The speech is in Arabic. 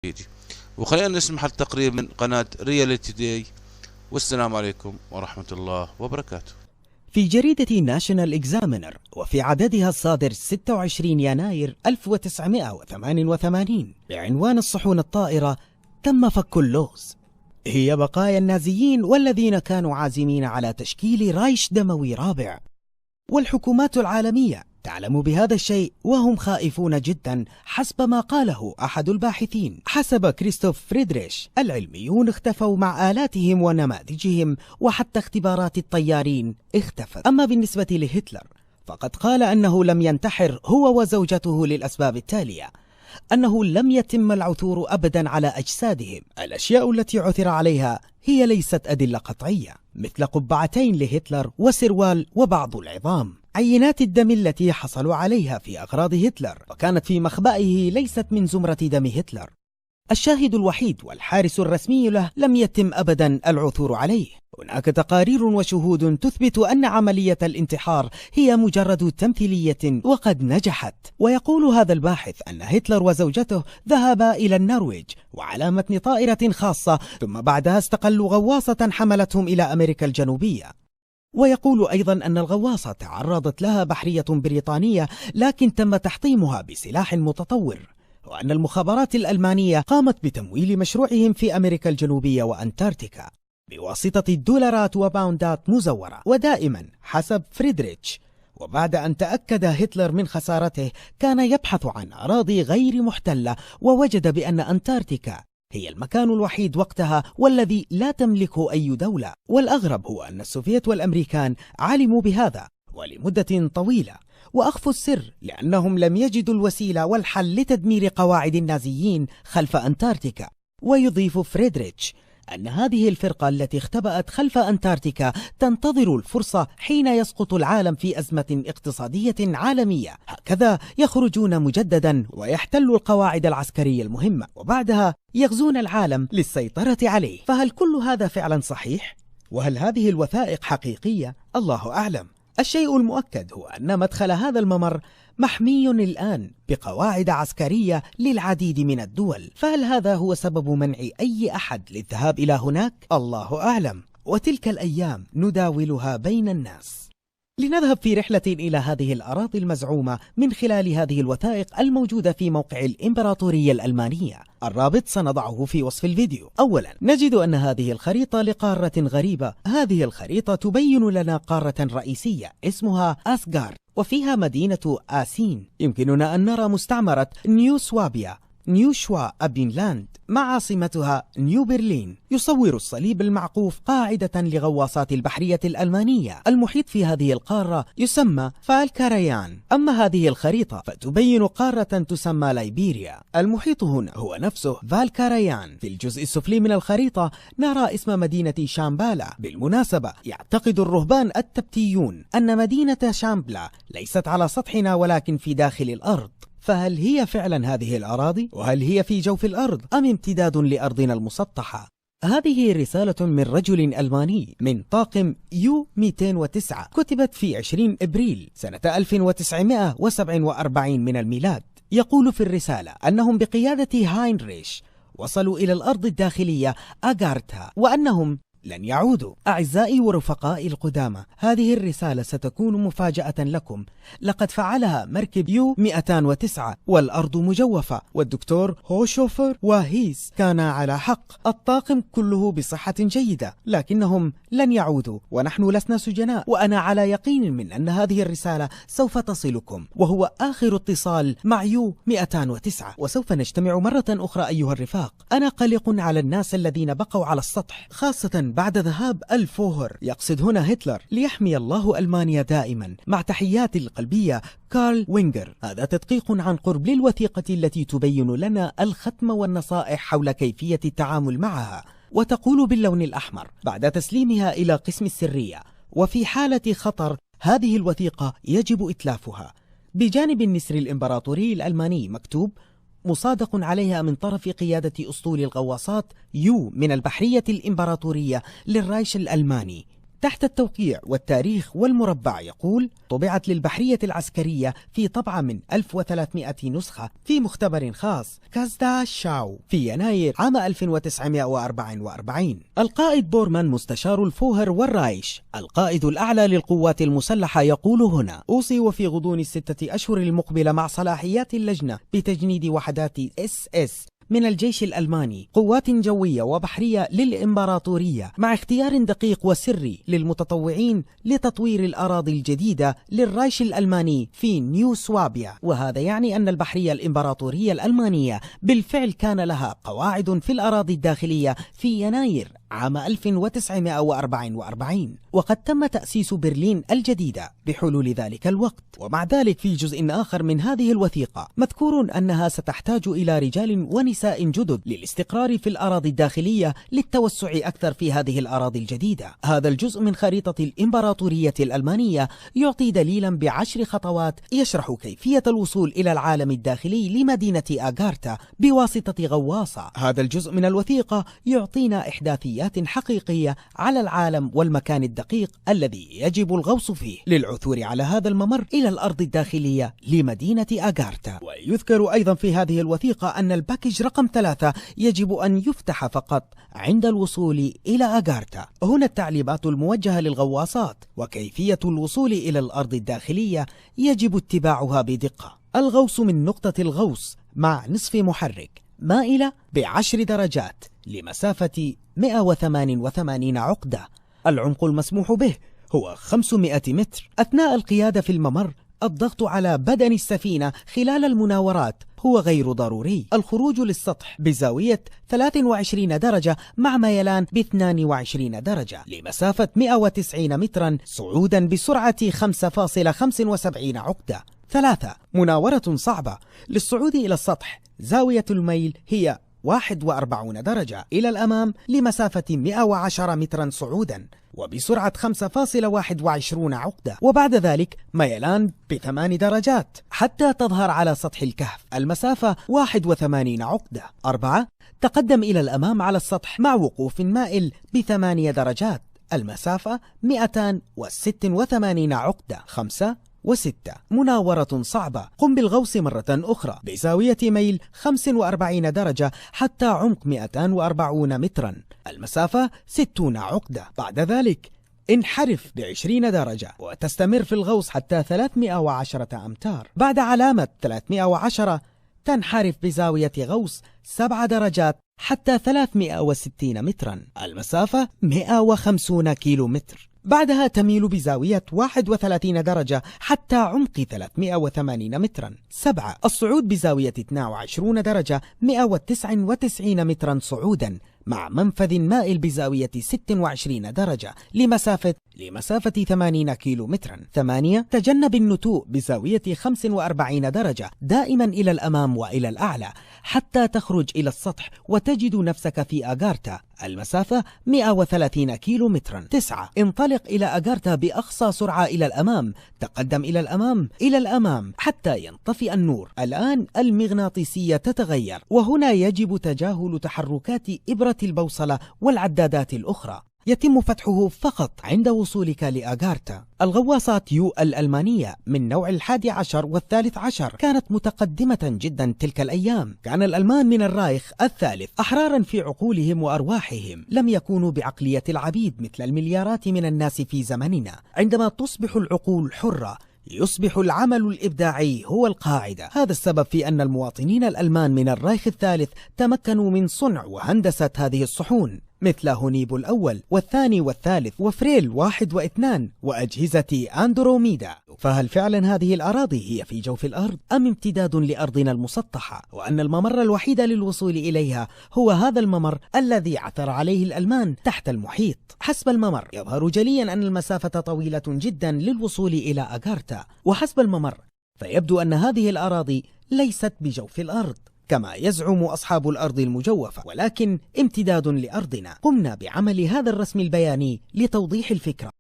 يجي. وخلينا نسمح التقرير من قناة رياليتي داي. والسلام عليكم ورحمة الله وبركاته. في جريدة ناشونال إكزامينر وفي عددها الصادر 26 يناير 1988 بعنوان الصحون الطائرة تم فك اللغز، هي بقايا النازيين والذين كانوا عازمين على تشكيل رايش دموي رابع، والحكومات العالمية تعلم بهذا الشيء وهم خائفون جدا حسب ما قاله أحد الباحثين. حسب كريستوف فريدريش، العلميون اختفوا مع آلاتهم ونماذجهم وحتى اختبارات الطيارين اختفت. أما بالنسبة لهتلر فقد قال أنه لم ينتحر هو وزوجته للأسباب التالية: أنه لم يتم العثور أبدا على أجسادهم. الأشياء التي عثر عليها هي ليست أدلة قطعية، مثل قبعتين لهتلر وسروال وبعض العظام. عينات الدم التي حصلوا عليها في أغراض هتلر وكانت في مخبئه ليست من زمرة دم هتلر. الشاهد الوحيد والحارس الرسمي له لم يتم أبدا العثور عليه. هناك تقارير وشهود تثبت أن عملية الانتحار هي مجرد تمثيلية وقد نجحت. ويقول هذا الباحث أن هتلر وزوجته ذهبا إلى النرويج وعلى متن طائرة خاصة، ثم بعدها استقلوا غواصة حملتهم إلى أمريكا الجنوبية. ويقول أيضا أن الغواصة تعرضت لها بحرية بريطانية لكن تم تحطيمها بسلاح متطور، وأن المخابرات الألمانية قامت بتمويل مشروعهم في أمريكا الجنوبية وأنتاركتيكا بواسطة دولارات وباوندات مزورة. ودائما حسب فريدريتش، وبعد أن تأكد هتلر من خسارته كان يبحث عن أراضي غير محتلة، ووجد بأن أنتاركتيكا هي المكان الوحيد وقتها والذي لا تملكه أي دولة. والأغرب هو أن السوفيت والأمريكان علموا بهذا ولمدة طويلة وأخفوا السر، لأنهم لم يجدوا الوسيلة والحل لتدمير قواعد النازيين خلف أنتاركتيكا. ويضيف فريدريتش أن هذه الفرقة التي اختبأت خلف أنتاركتيكا تنتظر الفرصة حين يسقط العالم في أزمة اقتصادية عالمية، هكذا يخرجون مجددا ويحتلوا القواعد العسكرية المهمة، وبعدها يغزون العالم للسيطرة عليه. فهل كل هذا فعلا صحيح؟ وهل هذه الوثائق حقيقية؟ الله أعلم. الشيء المؤكد هو أن مدخل هذا الممر محمي الآن بقواعد عسكرية للعديد من الدول، فهل هذا هو سبب منع أي أحد للذهاب إلى هناك؟ الله أعلم. وتلك الأيام نداولها بين الناس. لنذهب في رحلة إلى هذه الأراضي المزعومة من خلال هذه الوثائق الموجودة في موقع الإمبراطورية الألمانية. الرابط سنضعه في وصف الفيديو. أولا، نجد أن هذه الخريطة لقارة غريبة. هذه الخريطة تبين لنا قارة رئيسية اسمها أسغارد، وفيها مدينة آسين. يمكننا أن نرى مستعمرة نيو سوابيا، نيو شوا أبينلاند، مع عاصمتها نيو برلين. يصور الصليب المعقوف قاعدة لغواصات البحرية الألمانية. المحيط في هذه القارة يسمى فالكاريان. أما هذه الخريطة فتبين قارة تسمى ليبيريا. المحيط هنا هو نفسه فالكاريان. في الجزء السفلي من الخريطة نرى اسم مدينة شامبالا. بالمناسبة، يعتقد الرهبان التبتيون أن مدينة شامبلا ليست على سطحنا ولكن في داخل الأرض. فهل هي فعلا هذه الأراضي؟ وهل هي في جوف الأرض أم امتداد لأرضنا المسطحة؟ هذه رسالة من رجل ألماني من طاقم يو 209، كتبت في 20 إبريل سنة 1947 من الميلاد. يقول في الرسالة أنهم بقيادة هاينريش وصلوا إلى الأرض الداخلية أغارتا وأنهم لن يعودوا. أعزائي ورفقائي القدامى، هذه الرسالة ستكون مفاجأة لكم. لقد فعلها مركب يو 209 والأرض مجوفة، والدكتور هوشوفر وهيس كانا على حق. الطاقم كله بصحة جيدة، لكنهم لن يعودوا ونحن لسنا سجناء. وأنا على يقين من أن هذه الرسالة سوف تصلكم، وهو آخر اتصال مع يو 209، وسوف نجتمع مرة أخرى أيها الرفاق. أنا قلق على الناس الذين بقوا على السطح، خاصة بعد ذهاب الفوهر، يقصد هنا هتلر. ليحمي الله ألمانيا دائما. مع تحياتي القلبية، كارل وينجر. هذا تدقيق عن قرب للوثيقة التي تبين لنا الختم والنصائح حول كيفية التعامل معها، وتقول باللون الأحمر بعد تسليمها إلى قسم السرية: وفي حالة خطر هذه الوثيقة يجب إتلافها. بجانب النسر الإمبراطوري الألماني مكتوب مصادق عليها من طرف قيادة أسطول الغواصات يو من البحرية الإمبراطورية للرايش الألماني تحت التوقيع والتاريخ والمربع يقول: طبعت للبحرية العسكرية في طبعة من 1300 نسخة في مختبر خاص كازدا شاو في يناير عام 1944. القائد بورمان مستشار الفوهر والرايش القائد الأعلى للقوات المسلحة يقول هنا: أوصي وفي غضون ال6 أشهر المقبلة مع صلاحيات اللجنة بتجنيد وحدات SS من الجيش الألماني قوات جوية وبحرية للإمبراطورية، مع اختيار دقيق وسري للمتطوعين لتطوير الأراضي الجديدة للرايش الألماني في نيو سوابيا. وهذا يعني أن البحرية الإمبراطورية الألمانية بالفعل كان لها قواعد في الأراضي الداخلية في يناير عام 1944، وقد تم تأسيس برلين الجديدة بحلول ذلك الوقت. ومع ذلك في جزء آخر من هذه الوثيقة مذكور أنها ستحتاج إلى رجال ونساء جدد للاستقرار في الأراضي الداخلية للتوسع أكثر في هذه الأراضي الجديدة. هذا الجزء من خريطة الإمبراطورية الألمانية يعطي دليلا ب10 خطوات يشرح كيفية الوصول إلى العالم الداخلي لمدينة أغارتا بواسطة غواصة. هذا الجزء من الوثيقة يعطينا إحداثيات حقيقية على العالم والمكان الدقيق الذي يجب الغوص فيه للعثور على هذا الممر إلى الأرض الداخلية لمدينة أغارتا. ويذكر أيضا في هذه الوثيقة أن الباكج رقم 3 يجب أن يفتح فقط عند الوصول إلى أغارتا. هنا التعليمات الموجهة للغواصات وكيفية الوصول إلى الأرض الداخلية يجب اتباعها بدقة. الغوص من نقطة الغوص مع نصف محرك مائلة ب10 درجات لمسافة 188 عقدة. العمق المسموح به هو 500 متر. أثناء القيادة في الممر الضغط على بدن السفينة خلال المناورات هو غير ضروري. الخروج للسطح بزاوية 23 درجة مع ميلان ب22 درجة لمسافة 190 مترا صعودا بسرعة 5.75 عقدة. 3. مناورة صعبة. للصعود إلى السطح زاوية الميل هي 41 درجة إلى الأمام لمسافة 110 مترا صعودا وبسرعة 5.21 عقدة، وبعد ذلك ميلان ب8 درجات حتى تظهر على سطح الكهف المسافة 81 عقدة. 4. تقدم إلى الأمام على السطح مع وقوف مائل ب8 درجات المسافة 286 عقدة. 5 و6. مناورة صعبة. قم بالغوص مرة أخرى بزاوية ميل 45 درجة حتى عمق 240 مترا المسافة 60 عقدة. بعد ذلك انحرف ب20 درجة وتستمر في الغوص حتى 310 أمتار. بعد علامة 310 تنحرف بزاوية غوص 7 درجات حتى 360 مترا المسافة 150 كيلو متر. بعدها تميل بزاوية 31 درجة حتى عمق 380 مترا. 7. الصعود بزاوية 22 درجة 199 مترا صعودا مع منفذ مائل بزاوية 26 درجة لمسافة 80 كيلو مترا. 8. تجنب النتوء بزاوية 45 درجة دائما إلى الأمام وإلى الأعلى حتى تخرج إلى السطح وتجد نفسك في أغارتا المسافة 130 كيلو مترا. 9. انطلق إلى أغارتا بأقصى سرعة إلى الأمام. تقدم إلى الأمام حتى ينطفئ النور. الآن المغناطيسية تتغير وهنا يجب تجاهل تحركات إبرة البوصلة والعدادات الأخرى. يتم فتحه فقط عند وصولك لأغارتا. الغواصات يو الألمانية من نوع 11 و13 كانت متقدمة جدا تلك الأيام. كان الألمان من الرايخ الثالث أحرارا في عقولهم وأرواحهم، لم يكونوا بعقلية العبيد مثل المليارات من الناس في زمننا. عندما تصبح العقول حرة يصبح العمل الإبداعي هو القاعدة. هذا السبب في أن المواطنين الألمان من الرايخ الثالث تمكنوا من صنع وهندسة هذه الصحون مثل هونيبو الأول والثاني والثالث وفريل 1 و2 وأجهزة أندروميدا. فهل فعلا هذه الأراضي هي في جوف الأرض أم امتداد لأرضنا المسطحة، وأن الممر الوحيد للوصول إليها هو هذا الممر الذي عثر عليه الألمان تحت المحيط؟ حسب الممر يظهر جليا أن المسافة طويلة جدا للوصول إلى أغارتا، وحسب الممر فيبدو أن هذه الأراضي ليست بجوف الأرض كما يزعم أصحاب الأرض المجوفة، ولكن امتداد لأرضنا. قمنا بعمل هذا الرسم البياني لتوضيح الفكرة.